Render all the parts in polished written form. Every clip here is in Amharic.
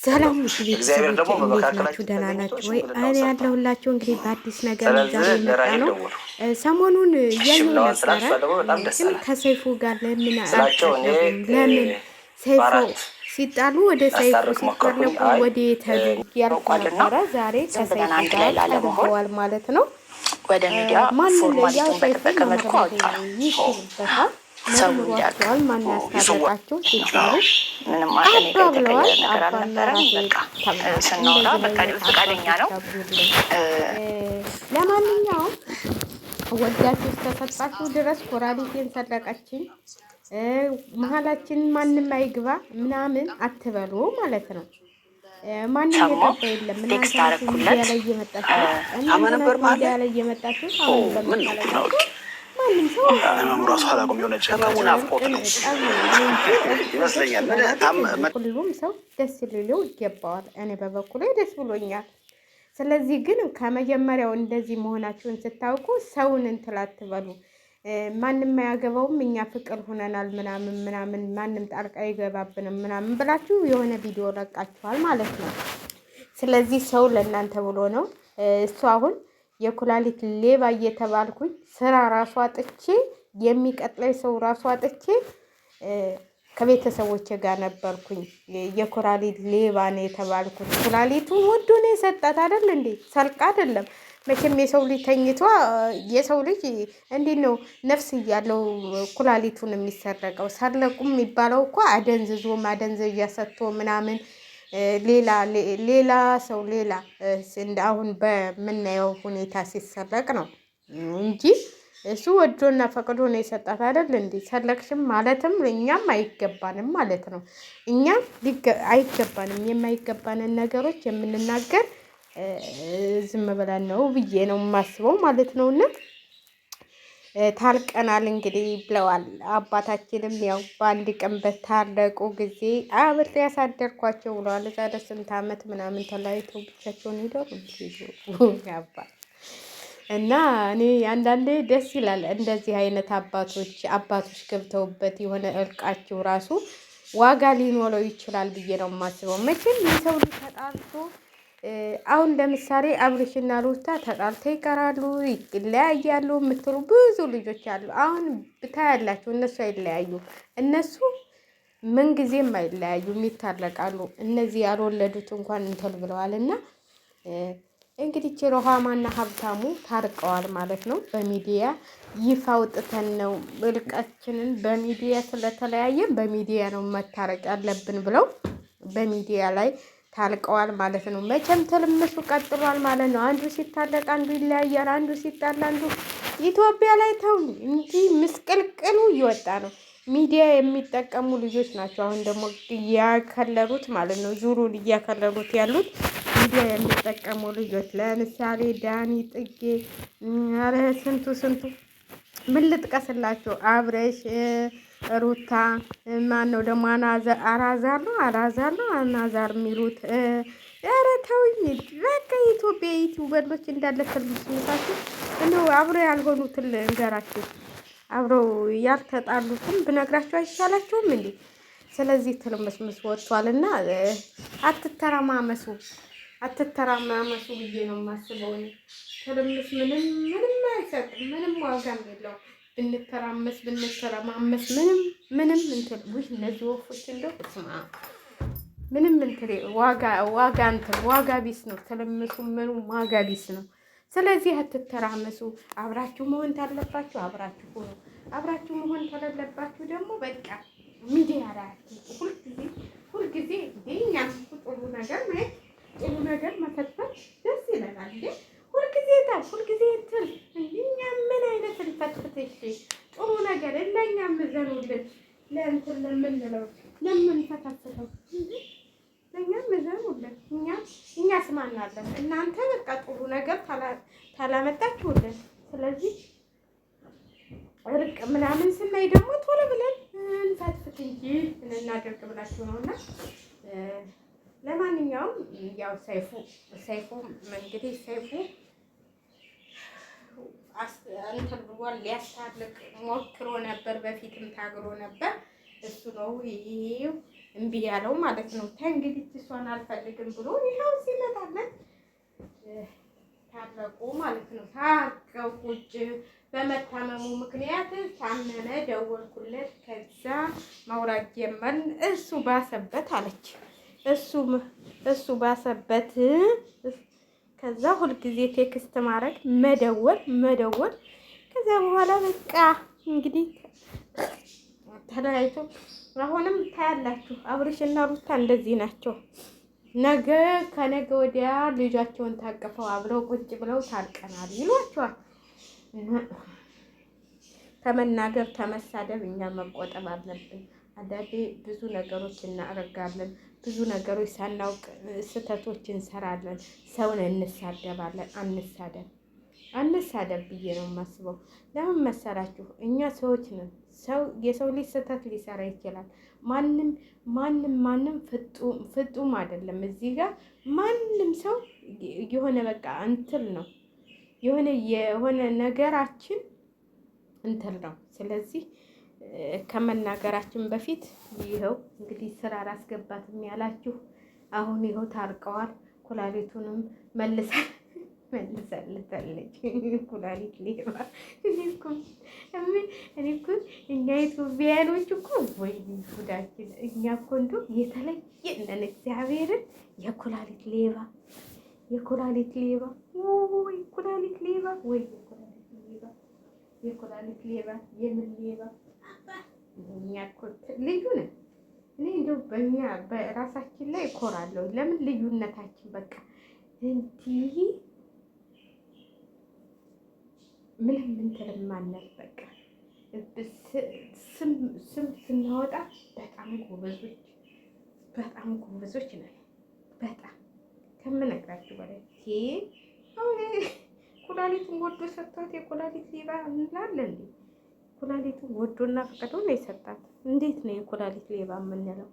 ሰላም ውድ ቤተሰቦች እንዴት ናችሁ? ደህና ናችሁ ወይ? እኔ ያለሁላችሁ እንግዲህ በአዲስ ነገር ዛሬ የመጣ ነው። ሰሞኑን እያየሁ ነበረ፣ ግን ከሰይፉ ጋር ለምን አልቀረቡም? ለምን ሰይፉ ሲጣሉ ወደ ሰይፉ ሲፈለጉ ወደ የተዱ ያልኩ ነበረ። ዛሬ ከሰይፉ ጋር ቀርበዋል ማለት ነው። ወደ ሚዲያ ፎርማሊቲውን በጠበቀ መልኩ አወጣል። ይችልበታል ሰው እንዲያውቀዋል። ማን ያስታረቃቸው ሲባሉ ምንም አለ የተቀየረ ነገር አልነበረም። በቃ ስናወራ በቃ ፈቃደኛ ነው። ለማንኛውም ወዳችሁ እስከሰጣችሁ ድረስ ኮራሊቴን ሰረቀችኝ፣ መሀላችን ማንም አይግባ ምናምን አትበሉ ማለት ነው። ማንም የገባ የለም። እናንተ ሚዲያ ላይ እየመጣችሁ ሚዲያ ላይ እየመጣችሁ አሁን ለምሳሌ ማንም ሰው ራሱ አላውቅም የሆነ ናፍቆት ነው ይመስለኛል። ሁሉም ሰው ደስ ሊለው ይገባዋል። እኔ በበኩሌ ደስ ብሎኛል። ስለዚህ ግን ከመጀመሪያው እንደዚህ መሆናችሁን ስታውቁ ሰውን እንትን አትበሉ። ማንም አያገባውም እኛ ፍቅር ሆነናል ምናምን ምናምን ማንም ጣልቃ አይገባብንም ምናምን ብላችሁ የሆነ ቪዲዮ ለቃችኋል ማለት ነው። ስለዚህ ሰው ለእናንተ ብሎ ነው። እሱ አሁን የኩላሊት ሌባ እየተባልኩኝ ስራ ራሱ አጥቼ የሚቀጥለኝ ሰው ራሱ አጥቼ ከቤተሰቦቼ ጋር ነበርኩኝ። የኩላሊት ሌባ ነው የተባልኩት። ኩላሊቱን ወዶ ነው የሰጣት አይደል እንዴ? ሰልቃ አይደለም መቼም። የሰው ልጅ ተኝቶ የሰው ልጅ እንዴት ነው ነፍስ እያለው ኩላሊቱን የሚሰረቀው? ሰረቁም የሚባለው እኮ አደንዝዞ ማደንዘዣ ሰጥቶ ምናምን ሌላ ሰው ሌላ እንደ አሁን በምናየው ሁኔታ ሲሰረቅ ነው እንጂ እሱ ወዶና ፈቅዶ ነው የሰጣት አይደል እንዴ? ሰረቅሽም ማለትም እኛም አይገባንም ማለት ነው። እኛም አይገባንም። የማይገባንን ነገሮች የምንናገር ዝም ብለን ነው ብዬ ነው የማስበው ማለት ነው። እና ታርቀናል እንግዲህ ብለዋል። አባታችንም ያው በአንድ ቀን በታረቁ ጊዜ አብሬ ያሳደርኳቸው ብለዋል። ዛሬ ስንት ዓመት ምናምን ተለያይተው ብቻቸውን ሄደው ያባል እና እኔ አንዳንዴ ደስ ይላል እንደዚህ አይነት አባቶች ገብተውበት የሆነ እርቃቸው ራሱ ዋጋ ሊኖረው ይችላል ብዬ ነው የማስበው። መቼም የሰው ልጅ ተጣልቶ አሁን ለምሳሌ አብርሽና ሩታ ተጣልተው ይቀራሉ፣ ይለያያሉ የምትሉ ብዙ ልጆች አሉ። አሁን ብታያላችሁ እነሱ አይለያዩ፣ እነሱ ምንጊዜም አይለያዩም፣ ይታረቃሉ። እነዚህ ያልወለዱት እንኳን እንትን ብለዋል። እና እንግዲህ ሩሃማና ሀብታሙ ታርቀዋል ማለት ነው። በሚዲያ ይፋ አውጥተን ነው እርቃችንን በሚዲያ ስለተለያየን በሚዲያ ነው መታረቅ ያለብን ብለው በሚዲያ ላይ ታልቀዋል ማለት ነው። መቼም ትልምሱ ቀጥሏል ማለት ነው። አንዱ ሲታረቅ አንዱ ይለያያል፣ አንዱ ሲጣላ አንዱ። ኢትዮጵያ ላይ ተው እንጂ ምስቅልቅሉ እየወጣ ነው። ሚዲያ የሚጠቀሙ ልጆች ናቸው አሁን ደግሞ እያከለሉት ማለት ነው። ዙሩን እያከለሉት ያሉት ሚዲያ የሚጠቀሙ ልጆች ለምሳሌ ዳኒ ጽጌ፣ ኧረ ስንቱ ምን ልጥቀስላቸው? አብረሽ ሩታ ማን ነው ደግሞ አናዛር የሚሉት። ኧረ ተውኝ በቃ የኢትዮጵያ ዩቲዩበሮች እንዳለ ትልምስምሳችሁ እንደው አብረው ያልሆኑትን እንገራችሁ፣ አብረው ያልተጣሉትን ብነግራችሁ አይሻላችሁም እንዴ? ስለዚህ ትልምስምስ ወጥቷልና አትተራማመሱ ብዬ ነው የማስበው። ትልምስ ምንም አይሰጥም፣ ምንም ዋጋም የለውም። ብንተራማመስ ምንም እንትን ውይ እነዚህ ወፎች እንደው ስማ ምንም እንትን ዋጋ ቢስ ነው። ትልምሱ ምኑ ዋጋ ቢስ ነው። ስለዚህ አትተራመሱ። አብራችሁ መሆን ታለባችሁ አብራችሁ ሆኑ። አብራችሁ መሆን ተለለባችሁ ደግሞ በቃ ሚዲያ ላይ ሁልጊዜ እኛም ጥሩ ነገር መፈትፈት ደስ ይለናል እንዴ? ሁልጊዜ እንትን እኛ ምን አይነት እንፈትፍትሽ? ጥሩ ነገር ለእኛም እዘኑልን። ለእንትን ለምንለው ለምንፈታፍተው ለእኛም እዘኑልን። እኛ ስማናለን። እናንተ በቃ ጥሩ ነገር ታላመጣችሁልን። ስለዚህ እርቅ ምናምን ስናይ ደግሞ ቶሎ ብለን እንፈትፍት እንጂ እናደርግ ብላችሁ ነው። እና ለማንኛውም ያው ሰይፉ እንግዲህ እንትን ብሏል። ሊያስታርቅ ሞክሮ ነበር፣ በፊትም ታግሎ ነበር። እሱ ነው ይሄው እምቢ ያለው ማለት ነው። እንግዲህ እሷን አልፈልግም ብሎ ይኸው ሲመጣለን ታረቁ ማለት ነው። ታርቀው ቁጭ በመታመሙ ምክንያት ታመመ፣ ደወልኩለት። ከዛ ማውራት ጀመርን። እሱ ባሰበት አለች። እሱ ባሰበት። ከዛ ሁልጊዜ ቴክስት ማድረግ፣ መደወል። ከዛ በኋላ በቃ እንግዲህ ተለያይቶ አሁንም ታያላችሁ። አብርሽና ሩታ እንደዚህ ናቸው። ነገ ከነገ ወዲያ ልጃቸውን ታቅፈው አብረው ቁጭ ብለው ታርቀናል ይሏቸዋል። ከመናገር ከመሳደብ እኛ መቆጠብ አለብን። አንዳንዴ ብዙ ነገሮች እናደርጋለን። ብዙ ነገሮች ሳናውቅ ስህተቶች እንሰራለን። ሰውን እንሳደባለን። አንሳደብ ብዬ ነው የማስበው። ለምን መሰላችሁ? እኛ ሰዎች ነን። የሰው ልጅ ስህተት ሊሰራ ይችላል። ማንም ፍጡም አይደለም። እዚህ ጋር ማንም ሰው የሆነ በቃ እንትን ነው የሆነ ነገራችን እንትን ነው። ስለዚህ ከመናገራችን በፊት ይኸው እንግዲህ ስራ አላስገባትም ያላችሁ አሁን ይኸው ታርቀዋል። ኩላሊቱንም መልሳለታለች። ኩላሊት ሌባ። እኔ እኮ እኛ ኢትዮጵያኖች እኮ ወይ ጉዳችን። እኛ እኮ እንደው የተለየ ነን። እግዚአብሔርን የኩላሊት ሌባ ወይ ኩላሊት ሌባ ወይ የኩላሊት ሌባ የምን ሌባ? እኛ እኮ ልዩ ነን። እኔ እንደው በእኛ በራሳችን ላይ እኮራለሁ። ለምን ልዩነታችን በቃ እንዲህ ምንም እንትን ማነር በቃ ስም ስናወጣ በጣም ጎበዞች ነን። በጣም ከምነግራችሁ በላይ አሁን ኩላሊቱን ወዶ ሰጥቷት የኩላሊት ሌባ እንላለን እንዴ? ኩላሊቱን ወዶና ፈቅዶ ነው የሰጣት። እንዴት ነው የኩላሊት ሌባ የምንለው?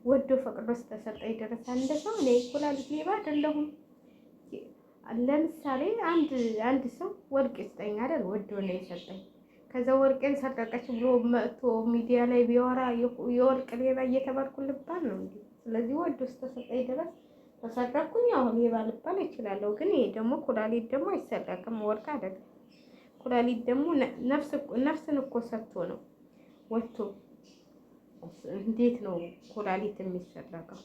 ወዶ ፈቅዶ ስተሰጠኝ ድረስ አንድ ሰው እኔ የኩላሊት ሌባ አይደለሁም። ለምሳሌ አንድ ሰው ወርቅ ይስጠኝ አይደል? ወዶ ነው የሰጠኝ። ከዛ ወርቄን ሰረቀች ብሎ መጥቶ ሚዲያ ላይ ቢያወራ የወርቅ ሌባ እየተባልኩ ልባል ነው እንዴ? ስለዚህ ወዶ ስተሰጠኝ ድረስ ተሰረኩኝ። አሁን ሌባ ልባል እችላለሁ። ግን ይሄ ደግሞ ኩላሊት ደግሞ አይሰረቅም፣ ወርቅ አይደለም። ኩላሊት ደግሞ ነፍስን እኮ ሰጥቶ ነው ወጥቶ። እንዴት ነው ኩላሊት የሚሰረቀው?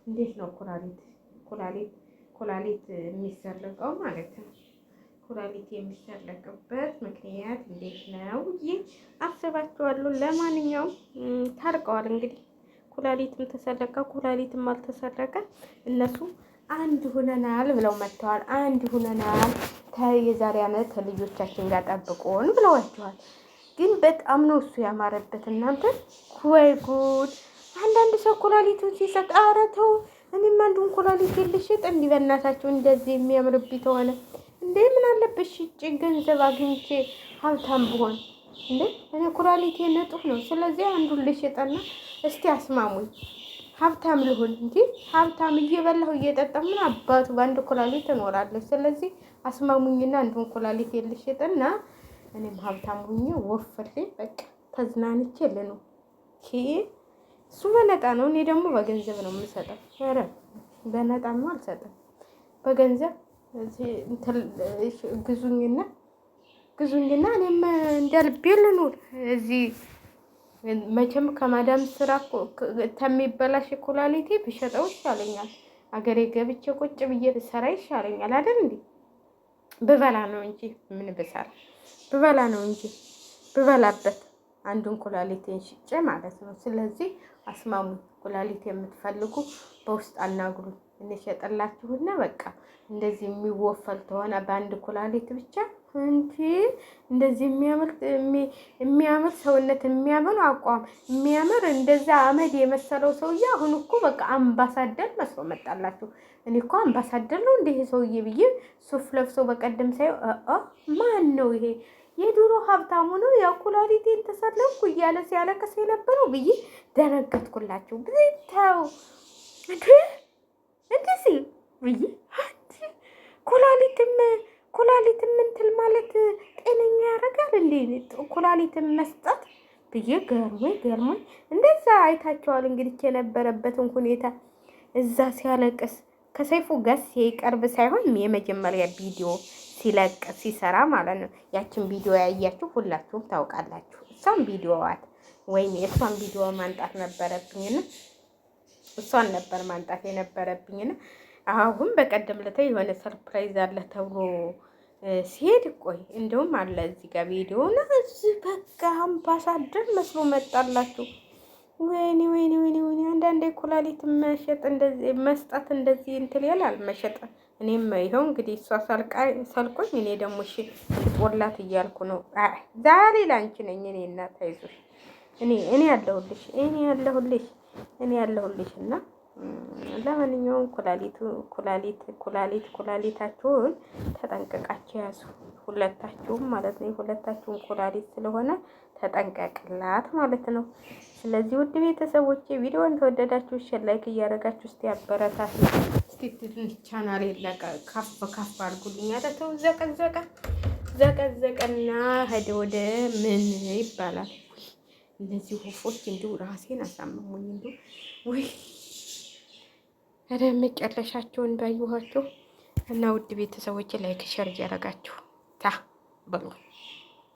እንዴት ነው ኩላሊት የሚሰረቀው ማለት ነው? ኩላሊት የሚሰረቅበት ምክንያት እንዴት ነው ብዬ አስባችኋለሁ። ለማንኛውም ታርቀዋል እንግዲህ። ኩላሊትም ተሰረቀ፣ ኩላሊትም አልተሰረቀ፣ እነሱ አንድ ሁነናል ብለው መጥተዋል። አንድ ሁነናል የዛሬ ዓመት ከልጆቻችን ጋር ጠብቆን ብለዋቸዋል። ግን በጣም ነው እሱ ያማረበት እናንተ። ወይ ጉድ! አንዳንድ ሰው ኩላሊቱን ሲሰጥ ኧረ ተው፣ እኔም አንዱን ኩላሊት ልሽጥ እንዲህ በእናታችሁ። እንደዚህ የሚያምርብኝ ተሆነ እንዴ ምን አለበት ሽጬ ገንዘብ አግኝቼ ሀብታም ብሆን እንዴ? እኔ ኩላሊቴ ንጡህ ነው። ስለዚህ አንዱን ልሽጥና እስቲ አስማሙኝ፣ ሀብታም ልሆን እንጂ ሀብታም እየበላሁ እየጠጣሁ ምን አባቱ በአንድ ኩላሊት እኖራለሁ። ስለዚህ አስማሙኝና አንዱን ኩላሊት ልሽጥና እኔም ሀብታም ሁኜ ወፍሬ በቃ ተዝናንቼ ልነው። እሱ በነጣ ነው፣ እኔ ደግሞ በገንዘብ ነው የምሰጠው። ኧረ በነጣማ አልሰጥም፣ በገንዘብ ግዙኝና እኔም እንደ ልቤ ልኑር። እዚህ መቼም ከማዳም ስራ ከሚበላሽ ኩላሊቴ ብሸጠው ይሻለኛል። አገሬ ገብቼ ቁጭ ብዬ ብሰራ ይሻለኛል አይደል እንዴ? ብበላ ነው እንጂ ምን ብሰራ ብበላ ነው እንጂ ብበላበት አንዱን ኩላሊቴን ሽጬ ማለት ነው። ስለዚህ አስማሙ፣ ኩላሊት የምትፈልጉ በውስጥ አናግሩኝ፣ እንሸጥላችሁና በቃ እንደዚህ የሚወፈል ተሆነ በአንድ ኩላሊት ብቻ እንጂ እንደዚህ የሚያምር ሰውነት የሚያምር አቋም የሚያምር እንደዛ አመድ የመሰለው ሰውዬ አሁን እኮ በቃ አምባሳደር መስሎ መጣላችሁ። እኔ እኮ አምባሳደር ነው እንደ ይሄ ሰውዬ ብዬ ሱፍ ለብሶ በቀደም ሳይው ማን ነው ይሄ? የድሮ ሀብታሙ ነው። ያው ኩላሊቴን ተሰለምኩ እያለ ሲያለቅስ የነበረው ብዬ ደነገጥኩላችሁ። ብታው እንደዚህ ብዬ ኩላሊትም እንትን ማለት ጤነኛ ያደርጋል እንዴ? ኩላሊትም መስጠት ብዬ ገርሞኝ እንደዛ አይታቸዋል። እንግዲህ የነበረበትን ሁኔታ እዛ ሲያለቅስ ከሰይፉ ጋር ሲቀርብ ሳይሆን የመጀመሪያ ቪዲዮ ሲለቅ ሲሰራ ማለት ነው። ያችን ቪዲዮ ያያችሁ ሁላችሁም ታውቃላችሁ። እሷን ቪዲዮዋት ወይም የእሷን ቪዲዮ ማንጣት ነበረብኝና እሷን ነበር ማንጣት የነበረብኝና አሁን በቀደም ለታ የሆነ ሰርፕራይዝ አለ ተብሎ ሲሄድ ቆይ እንደውም አለ እዚህ ጋር ቪዲዮ እና እዚህ በቃ አምባሳደር መስሎ መጣላችሁ። ወይኔ አንዳንዴ ኩላሊት መሸጥ እንደዚህ መስጠት እንደዚህ እንትን ይላል መሸጥ። እኔም ይኸው እንግዲህ እሷ ሰልቆኝ እኔ ደግሞ እሺ ልጦላት እያልኩ ነው። ዛሬ ላንቺ ነኝ እኔ እናት አይዞሽ፣ እኔ ያለሁልሽ እና ለማንኛውም ኩላሊታችሁን ተጠንቀቃችሁ ያዙ። ሁለታችሁም ማለት ነው። የሁለታችሁም ኩላሊት ስለሆነ ተጠንቀቅላት ማለት ነው። ስለዚህ ውድ ቤተሰቦቼ ቪዲዮውን ተወደዳችሁ ሼር ላይክ እያደረጋችሁ እስቲ አበረታት። እስቲ ቻናል የለቀ ካፍ አድርጉልኝ። ኧረ ተው ዘቀዘቀና ሄደ ወደ ምን ይባላል። እነዚህ ወፎች እንዲሁ ራሴን አሳመሙኝ። እንዲሁ ወይ መጨረሻቸውን ባየኋቸው እና ውድ ቤተሰቦች ላይክ ሸር እያደረጋችሁ ታ በሉ።